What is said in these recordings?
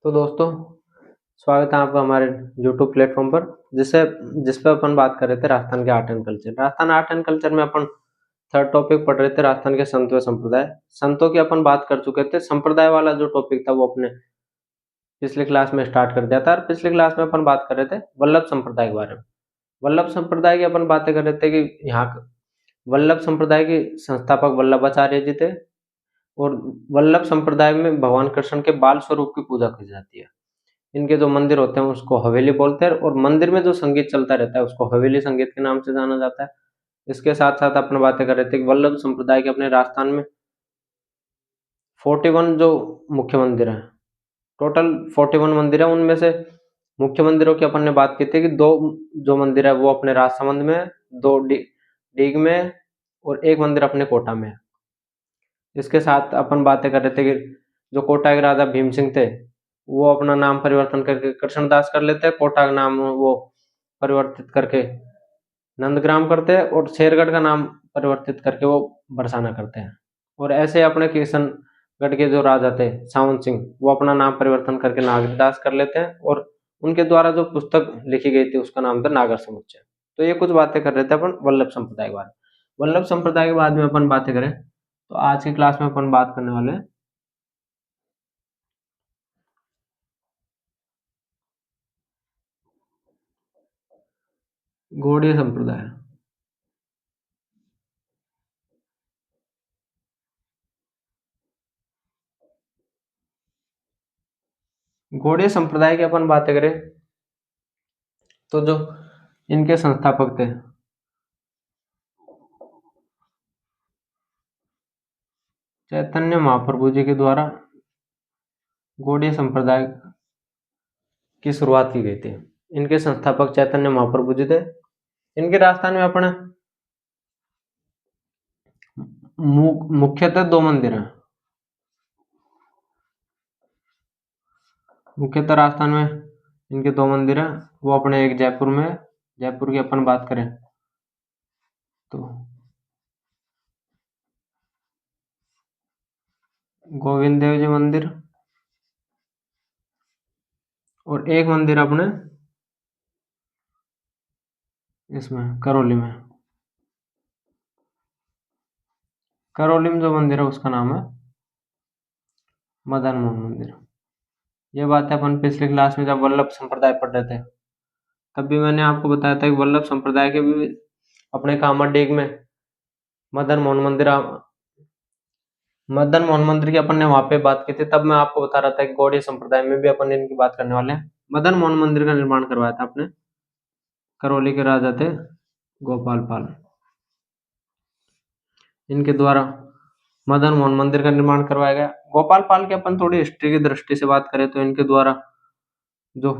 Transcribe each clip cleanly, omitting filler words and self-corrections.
तो दोस्तों, स्वागत है आपका हमारे यूट्यूब प्लेटफॉर्म पर जिस पे अपन बात कर रहे थे राजस्थान के art and culture. Rajasthan art and culture में अपन थर्ड टॉपिक पढ़ रहे थे, राजस्थान के संत व संप्रदाय। संतों की अपन बात कर चुके थे। संप्रदाय वाला जो टॉपिक था वो अपने पिछले क्लास में स्टार्ट कर दिया था, और पिछले क्लास में अपन बात कर रहे थे वल्लभ संप्रदाय के बारे में। वल्लभ संप्रदाय की अपन बातें कर रहे थे कि यहाँ वल्लभ संप्रदाय के संस्थापक वल्लभाचार्य जी थे, और वल्लभ संप्रदाय में भगवान कृष्ण के बाल स्वरूप की पूजा की जाती है। इनके जो मंदिर होते हैं उसको हवेली बोलते हैं, और मंदिर में जो संगीत चलता रहता है उसको हवेली संगीत के नाम से जाना जाता है। इसके साथ साथ अपन बातें कर रहे थे कि वल्लभ संप्रदाय के अपने राजस्थान में 41 जो मुख्य मंदिर हैं, टोटल 41 मंदिर है। उनमें से मुख्य मंदिरों की अपन ने बात की थी कि दो जो मंदिर है वो अपने राजसमंद में है, दो डीग में, और एक मंदिर अपने कोटा में है। इसके साथ अपन बातें कर रहे थे कि जो कोटा के राजा भीम सिंह थे वो अपना नाम परिवर्तन करके कृष्णदास कर लेते हैं, कोटा का नाम वो परिवर्तित करके नंदग्राम करते हैं, और शेरगढ़ का नाम परिवर्तित करके वो बरसाना करते हैं। और ऐसे अपने किशनगढ़ के जो राजा थे सावन सिंह, वो अपना नाम परिवर्तन करके नागरदास कर लेते हैं, और उनके द्वारा जो पुस्तक लिखी गई थी उसका नाम था नागर समुच्चय। तो ये कुछ बातें कर रहे थे अपन वल्लभ संप्रदाय के बारे में। वल्लभ संप्रदाय के बाद में अपन बातें करें तो आज की क्लास में अपन बात करने वाले हैं गौड़ीय संप्रदाय। गौड़ीय संप्रदाय की अपन बातें करें तो जो इनके संस्थापक थे चैतन्य महाप्रभु जी के द्वारा गौड़ीय संप्रदाय की शुरुआत की गई थी। इनके संस्थापक चैतन्य महाप्रभु जी थे। इनके राजस्थान में अपने मुख्यतः दो मंदिर हैं। मुख्यतः राजस्थान में इनके दो मंदिर हैं, वो अपने एक जयपुर में, जयपुर की अपन बात करें तो गोविंद देव जी मंदिर, और एक मंदिर अपने इसमें करौली में। करौली में जो मंदिर है उसका नाम है मदन मोहन मंदिर। ये बात है अपन पिछले क्लास में जब वल्लभ संप्रदाय पढ़ रहे थे तब भी मैंने आपको बताया था कि वल्लभ संप्रदाय के भी अपने कामाडीग में मदन मोहन मंदिर मदन मोहन मंदिर की अपन ने वहां पे बात की थी। तब मैं आपको बता रहा था कि गौड़ीय संप्रदाय में भी अपन इनकी बात करने वाले हैं। मदन मोहन मंदिर का निर्माण करवाया था अपने करौली के राजा थे गोपाल पाल। इनके द्वारा मदन मोहन मंदिर का निर्माण करवाया गया। गोपाल पाल की अपन थोड़ी हिस्ट्री की दृष्टि से बात करें तो इनके द्वारा जो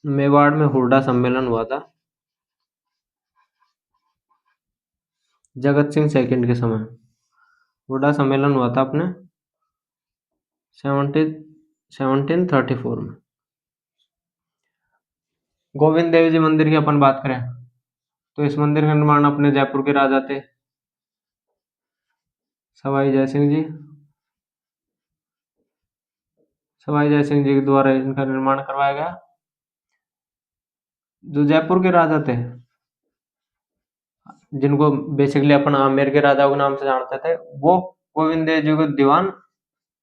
मेवाड़ में हुरडा सम्मेलन हुआ था जगत सिंह सेकंड के समय, हुरडा सम्मेलन हुआ था अपने 1734 में। गोविंद देव जी मंदिर की अपन बात करें तो इस मंदिर का निर्माण अपने जयपुर के राजा थे सवाई जयसिंह जी। सवाई जयसिंह जी के द्वारा इनका निर्माण करवाया गया। जो जयपुर के राजा थे जिनको बेसिकली अपन आमेर के राजाओं के नाम से जानते थे, वो गोविंद देव जी को दीवान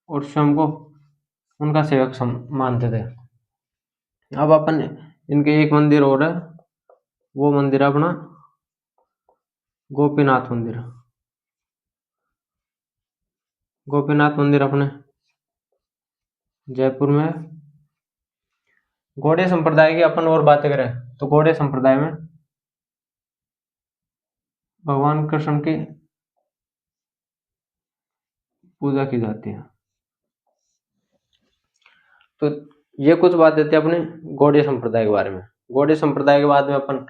और स्वयं को उनका सेवक मानते थे। अब अपन इनके एक मंदिर और है, वो मंदिर है अपना गोपीनाथ मंदिर। गोपीनाथ मंदिर अपने जयपुर में। गौड़ीय संप्रदाय की अपन और बातें करें तो गौड़ीय संप्रदाय में भगवान कृष्ण की पूजा की जाती है। तो ये कुछ बातें थी अपने गौड़ीय संप्रदाय के बारे में। गौड़ीय संप्रदाय के बाद में अपन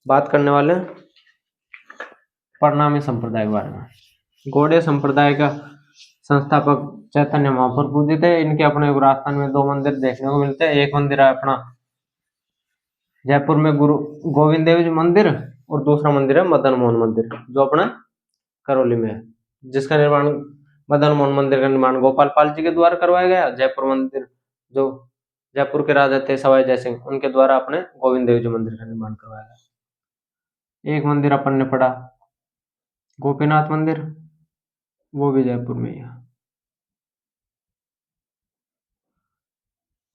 बात करने वाले हैं प्रणामी संप्रदाय के बारे में। गौड़ीय संप्रदाय का संस्थापक चैतन्य महाप्रभु जी थे। इनके अपने राजस्थान में दो मंदिर देखने को मिलते हैं। एक मंदिर है अपना जयपुर में गुरु गोविंद देव जी मंदिर, और दूसरा मंदिर है मदन मोहन मंदिर जो अपना करौली में है, जिसका निर्माण मदन मोहन मंदिर का निर्माण गोपाल पाल जी के द्वारा करवाया गया। जयपुर मंदिर, जो जयपुर के राजा थे सवाई जय सिंह, उनके द्वारा अपने गोविंद देव जी मंदिर का निर्माण करवाया गया। एक मंदिर अपन ने पढ़ा गोपीनाथ मंदिर, वो भी जयपुर में ही है।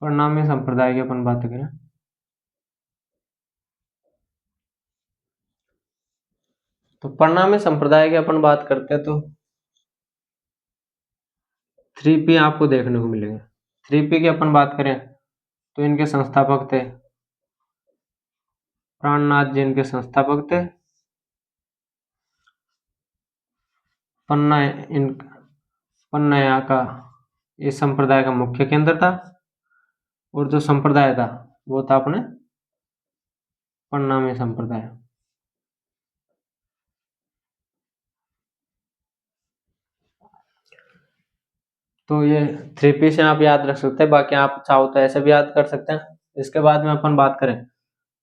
प्रणामी संप्रदाय की अपन बात करें तो प्रणामी संप्रदाय की अपन बात करते हैं तो 3P आपको देखने को मिलेंगे। 3P की अपन बात करें तो इनके संस्थापक थे प्राणनाथ जी, इनके संस्थापक थे। पन्ना यहाँ का इस संप्रदाय का मुख्य केंद्र था, और जो संप्रदाय था वो था अपने प्रणामी संप्रदाय। तो ये 3P से आप याद रख सकते हैं, बाकी आप चाहो तो ऐसे भी याद कर सकते हैं। इसके बाद में अपन बात करें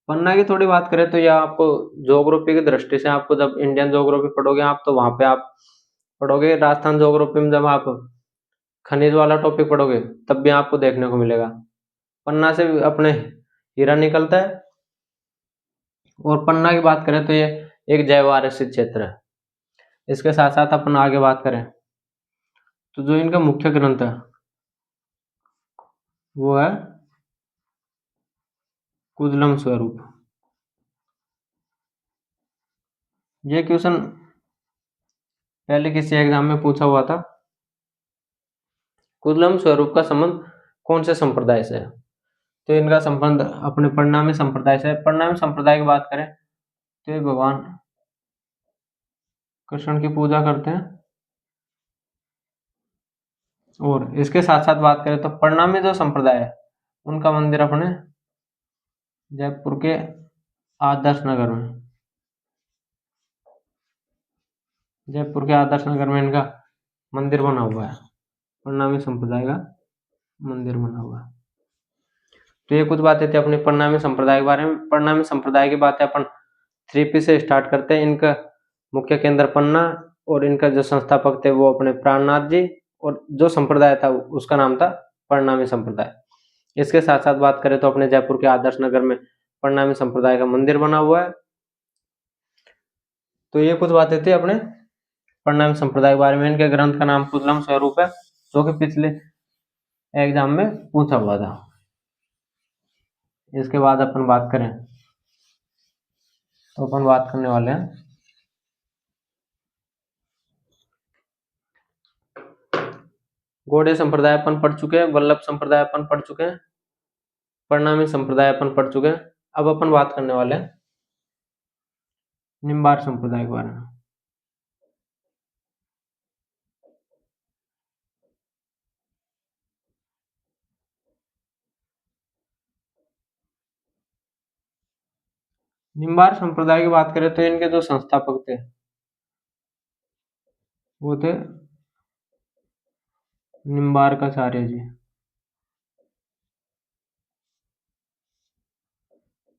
पन्ना की, थोड़ी बात करें तो यह आपको ज्योग्राफी की दृष्टि से, आपको जब इंडियन ज्योग्राफी पढ़ोगे आप, तो वहां पे आप पढ़ोगे राजस्थान ज्योग्राफी में, जब आप खनिज वाला टॉपिक पढ़ोगे तब भी आपको देखने को मिलेगा पन्ना से अपने हीरा निकलता है। और पन्ना की बात करें तो ये एक जैव आरक्षित क्षेत्र है। इसके साथ साथ अपन आगे बात करें तो जो इनका मुख्य ग्रंथ है वो है कुदलम स्वरूप। ये क्वेश्चन पहले किसी एग्जाम में पूछा हुआ था, कुदलम स्वरूप का संबंध कौन से संप्रदाय से है? तो इनका संबंध अपने प्रणामी संप्रदाय से है। प्रणामी संप्रदाय की बात करें तो ये भगवान कृष्ण की पूजा करते हैं। और इसके साथ साथ बात करें तो प्रणामी जो संप्रदाय है उनका मंदिर अपने जयपुर के आदर्श नगर में, जयपुर के आदर्श नगर में इनका मंदिर बना हुआ है, प्रणामी संप्रदाय का मंदिर बना हुआ है। तो ये कुछ बातें थी अपने प्रणामी संप्रदाय के बारे में। प्रणामी संप्रदाय की बातें अपन 3P से स्टार्ट करते हैं। इनका मुख्य केंद्र पन्ना, और इनका जो संस्थापक थे वो अपने प्राणनाथ जी, और जो संप्रदाय था उसका नाम था प्रणामी संप्रदाय। इसके साथ साथ बात करें तो अपने जयपुर के आदर्श नगर में प्रणामी संप्रदाय का मंदिर बना हुआ है। तो ये कुछ बातें थी अपने प्रणामी संप्रदाय के बारे में। इनके ग्रंथ का नाम कुदलम स्वरूप है, जो कि पिछले एग्जाम में पूछा हुआ था। इसके बाद अपन बात करें तो अपन बात करने वाले हैं गौड़े संप्रदाय अपन पढ़ चुके हैं, वल्लभ संप्रदाय अपन पढ़ चुके हैं, प्रणामी संप्रदाय अपन पढ़ चुके हैं। अब अपन बात करने वाले हैं निम्बार संप्रदाय के बारे में। निम्बार संप्रदाय की बात करें तो इनके जो संस्थापक थे वो थे निम्बार्काचार्य जी।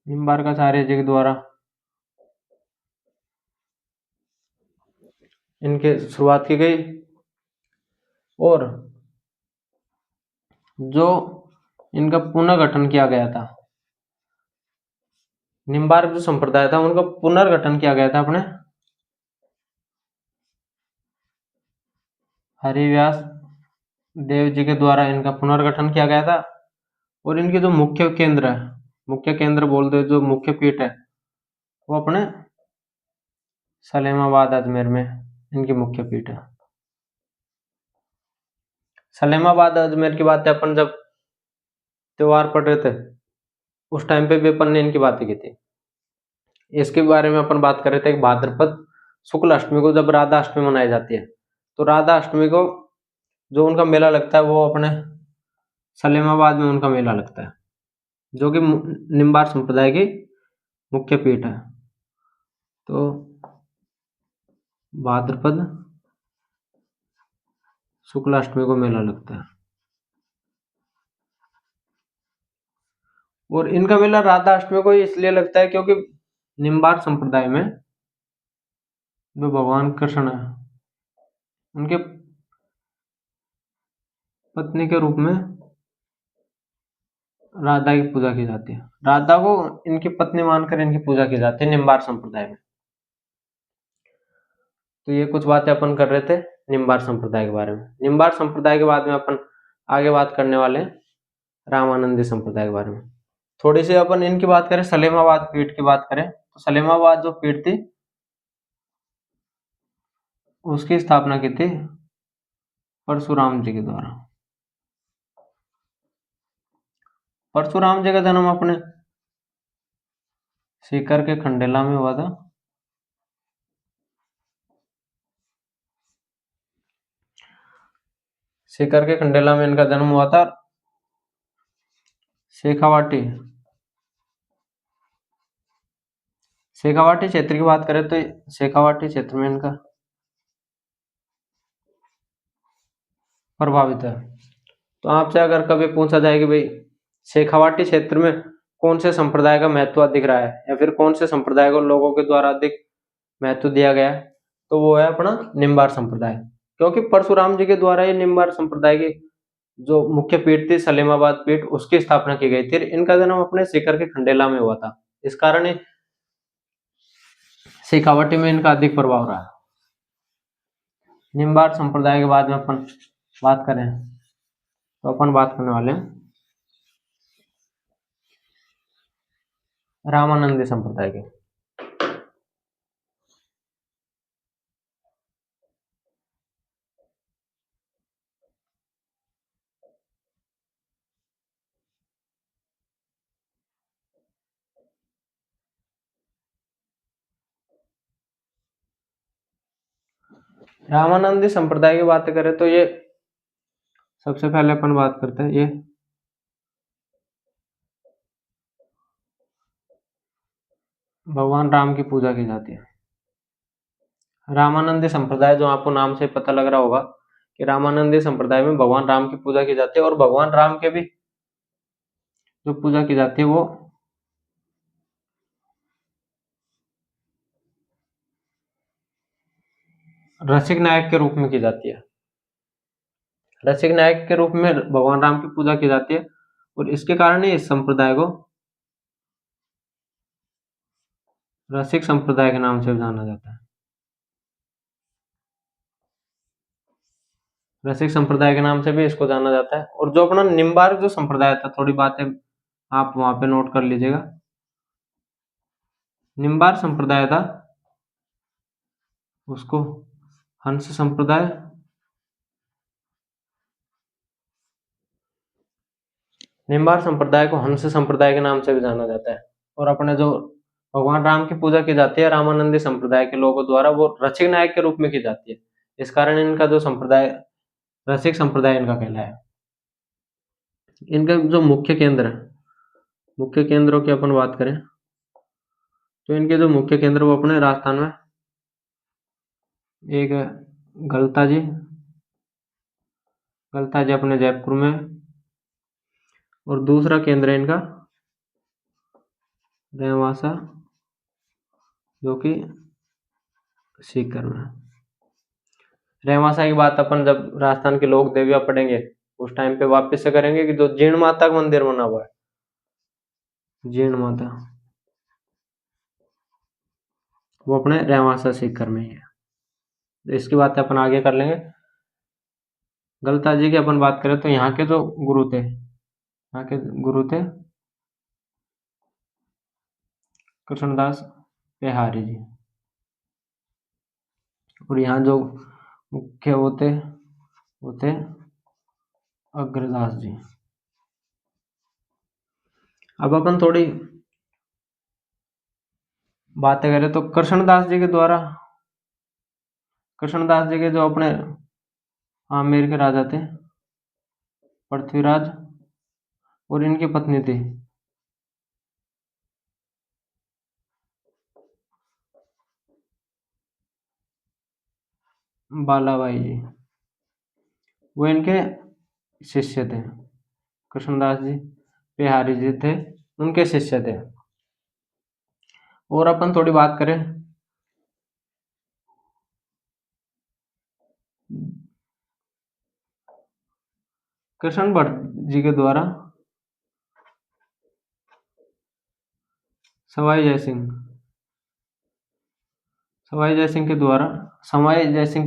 निम्बार्काचार्य जी के द्वारा इनके शुरुआत की गई, और जो इनका पुनर्गठन किया गया था, निम्बार्क जो संप्रदाय था उनका पुनर्गठन किया गया था अपने हरिव्यास देव जी के द्वारा इनका पुनर्गठन किया गया था। और इनके जो मुख्य केंद्र है, मुख्य केंद्र बोलते जो मुख्य पीठ है, वो अपने सलेमाबाद अजमेर में इनकी मुख्य पीठ है। सलेमाबाद अजमेर की बातें अपन जब त्योहार पढ़ रहे थे उस टाइम पे भी अपन ने इनकी बातें की थी। इसके बारे में अपन बात कर रहे थे कि भाद्रपद शुक्ल अष्टमी को जब राधा अष्टमी मनाई जाती है, तो राधा अष्टमी को जो उनका मेला लगता है वो अपने सलेमाबाद में उनका मेला लगता है, जो कि निम्बार संप्रदाय की मुख्य पीठ है। तो भाद्रपद शुक्ल अष्टमी को मेला लगता है, और इनका मेला राधा अष्टमी को इसलिए लगता है क्योंकि निम्बार संप्रदाय में जो भगवान कृष्ण है उनके पत्नी के रूप में राधा की पूजा की जाती है। राधा को इनकी पत्नी मानकर इनकी पूजा की जाती है निम्बार संप्रदाय में। तो ये कुछ बातें अपन कर रहे थे निम्बार संप्रदाय के बारे में। निम्बार संप्रदाय के बाद में अपन आगे बात करने वाले हैं रामानंदी संप्रदाय के बारे में। थोड़ी सी अपन इनकी बात करें, सलेमाबाद पीठ की बात करें तो सलेमाबाद जो पीठ थी उसकी स्थापना की थी परशुराम जी के द्वारा। परशुराम जी का जन्म अपने सीकर के खंडेला में हुआ था। सीकर के खंडेला में इनका जन्म हुआ था। शेखावाटी क्षेत्र की बात करें तो शेखावाटी क्षेत्र में इनका प्रभावित है। तो आपसे अगर कभी पूछा जाए कि भाई शेखावाटी क्षेत्र में कौन से संप्रदाय का महत्व दिख रहा है या फिर कौन से संप्रदाय को लोगों के द्वारा अधिक महत्व दिया गया है, तो वो है अपना निम्बार संप्रदाय। क्योंकि परशुराम जी के द्वारा ये निम्बार संप्रदाय की जो मुख्य पीठ थी सलेमाबाद पीठ उसकी स्थापना की गई थी। इनका जन्म अपने सीकर के खंडेला में हुआ था, इस कारण शेखावाटी में इनका अधिक प्रभाव रहा। निम्बार संप्रदाय के बाद में अपन बात करें तो अपन बात करने वाले हैं रामानंदी संप्रदाय की। रामानंदी संप्रदाय की बात करें तो ये सबसे पहले अपन बात करते हैं, ये भगवान राम की पूजा की जाती है। रामानंदी संप्रदाय जो आपको नाम से पता लग रहा होगा कि रामानंदी संप्रदाय में भगवान राम की पूजा की जाती है और भगवान राम के भी जो पूजा की जाती है वो रसिक नायक के रूप में की जाती है। रसिक नायक के रूप में भगवान राम की पूजा की जाती है और इसके कारण ही इस संप्रदाय को रसिक संप्रदाय के नाम से जाना जाता है। रसिक संप्रदाय के नाम से भी इसको जाना जाता है। और जो अपना निम्बार्क जो संप्रदाय था, थोड़ी बातें आप वहां पे नोट कर लीजिएगा। निम्बार्क संप्रदाय था उसको हंस संप्रदाय, निम्बार्क संप्रदाय को हंस संप्रदाय के नाम से भी जाना जाता है। और अपने जो भगवान राम की पूजा की जाती है रामानंदी संप्रदाय के लोगों द्वारा वो रसिक नायक के रूप में की जाती है। इस कारण इनका जो संप्रदाय रसिक संप्रदाय इनका कहलाया है। इनका जो मुख्य केंद्र है, मुख्य केंद्रों की अपन बात करें तो इनके जो मुख्य केंद्र वो अपने राजस्थान में एक है गलता जी अपने जयपुर में, और दूसरा केंद्र है इनका रेवासा जो कि सीकर में। रेवासा की बात अपन जब राजस्थान के लोक देवियां पढ़ेंगे उस टाइम पे वापस से करेंगे कि जो जीर्ण माता का मंदिर बना हुआ है, जीर्ण माता, वो अपने रेवासा सीकर में ही है। तो इसकी बात अपन आगे कर लेंगे। गलता जी की अपन बात करें तो यहाँ के जो गुरु थे, यहाँ के गुरु थे कृष्णदास पेहारी जी, और यहाँ जो मुख्य वो थे अग्रदास जी। अब अपन थोड़ी बातें करें तो कृष्णदास जी के द्वारा, कृष्णदास जी के जो अपने आमेर के राजा थे पृथ्वीराज, और इनकी पत्नी थी बालाबाई जी, वो इनके शिष्य थे। कृष्णदास जी बिहारी जी थे, उनके शिष्य थे। और अपन थोड़ी बात करें कृष्ण भट्ट जी के द्वारा सवाई जयसिंह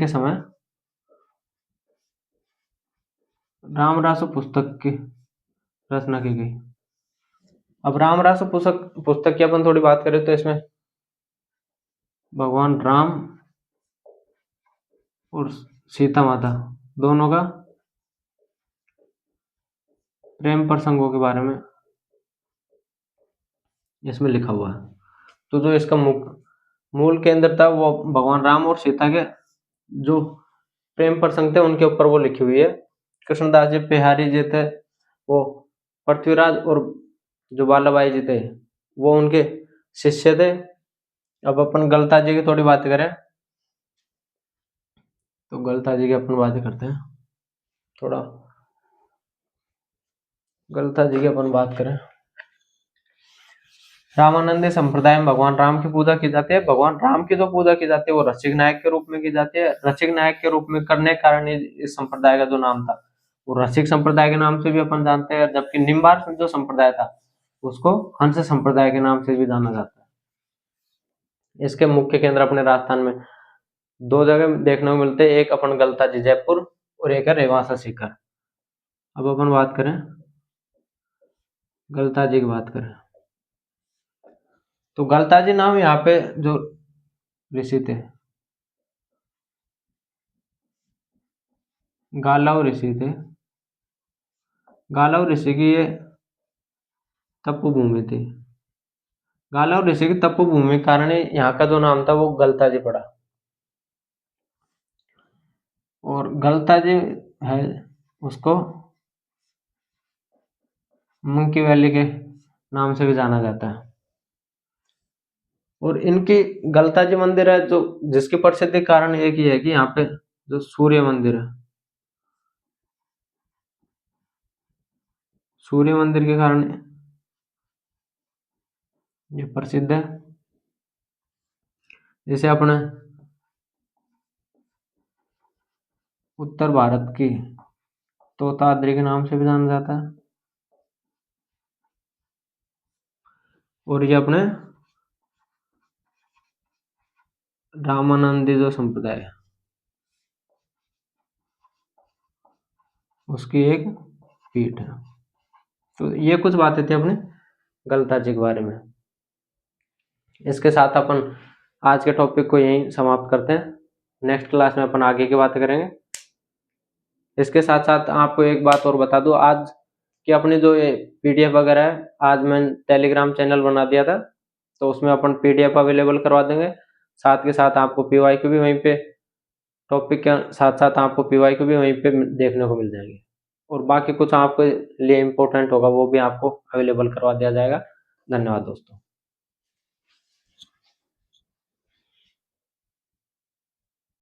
के समय रामरासु पुस्तक की रचना की गई। अब रामरासु पुस्तक की अपन थोड़ी बात करें तो इसमें भगवान राम और सीता माता दोनों का प्रेम प्रसंगों के बारे में इसमें लिखा हुआ है। तो जो इसका मूल केंद्र था वो भगवान राम और सीता के जो प्रेम प्रसंग थे उनके ऊपर वो लिखी हुई है। कृष्णदास जी बिहारी जी थे वो पृथ्वीराज और जो बालाबाई जी थे वो उनके शिष्य थे। अब अपन गलता जी की थोड़ी बात करें तो गलता जी की अपन बात करते हैं थोड़ा। गलता जी की अपन बात करें, रामानंदी संप्रदाय में भगवान राम की पूजा की जाती है। भगवान राम की जो पूजा की जाती है वो रसिक नायक के रूप में की जाती है। रसिक नायक के रूप में करने के कारण इस संप्रदाय का जो नाम था वो रसिक संप्रदाय के नाम से भी अपन जानते हैं, जबकि निम्बार जो संप्रदाय था उसको हंस संप्रदाय के नाम से भी जाना जाता है। इसके मुख्य केंद्र अपने राजस्थान में दो जगह देखने को मिलते हैं, एक अपन गलता जी जयपुर और एक है रेवासा सीकर। अब अपन बात करें गलता जी की बात करें तो गलता जी नाम यहाँ पे जो ऋषि थे गालव ऋषि थे। गालव ऋषि की ये तपो भूमि थी। गालव ऋषि की तपो भूमि के कारण यहाँ का जो नाम था वो गलता जी पड़ा। और गलता जी है उसको मंकी वैली के नाम से भी जाना जाता है। और इनकी गलता जी मंदिर है जो जिसकी प्रसिद्धि कारण एक ही है कि यहाँ पे जो सूर्य मंदिर है, सूर्य मंदिर के कारण ये प्रसिद्ध है। जैसे अपने उत्तर भारत की तोताद्री के नाम से भी जाना जाता है। और ये अपने रामानंदी जो संप्रदाय है उसकी एक पीठ है। तो ये कुछ बातें थी अपने गलता जी के बारे में। इसके साथ अपन आज के टॉपिक को यहीं समाप्त करते हैं। नेक्स्ट क्लास में अपन आगे की बात करेंगे। इसके साथ साथ आपको एक बात और बता दूं, आज की अपनी जो ये पीडीएफ वगैरह है आज मैंने टेलीग्राम चैनल बना दिया था तो उसमें अपन पीडीएफ अवेलेबल करवा देंगे। साथ के साथ आपको पीवाईक्यू भी वहीं पे टॉपिक के साथ साथ आपको पीवाईक्यू भी वहीं पे देखने को मिल जाएंगे। और बाकी कुछ आपके लिए इम्पोर्टेंट होगा वो भी आपको अवेलेबल करवा दिया जाएगा। धन्यवाद दोस्तों।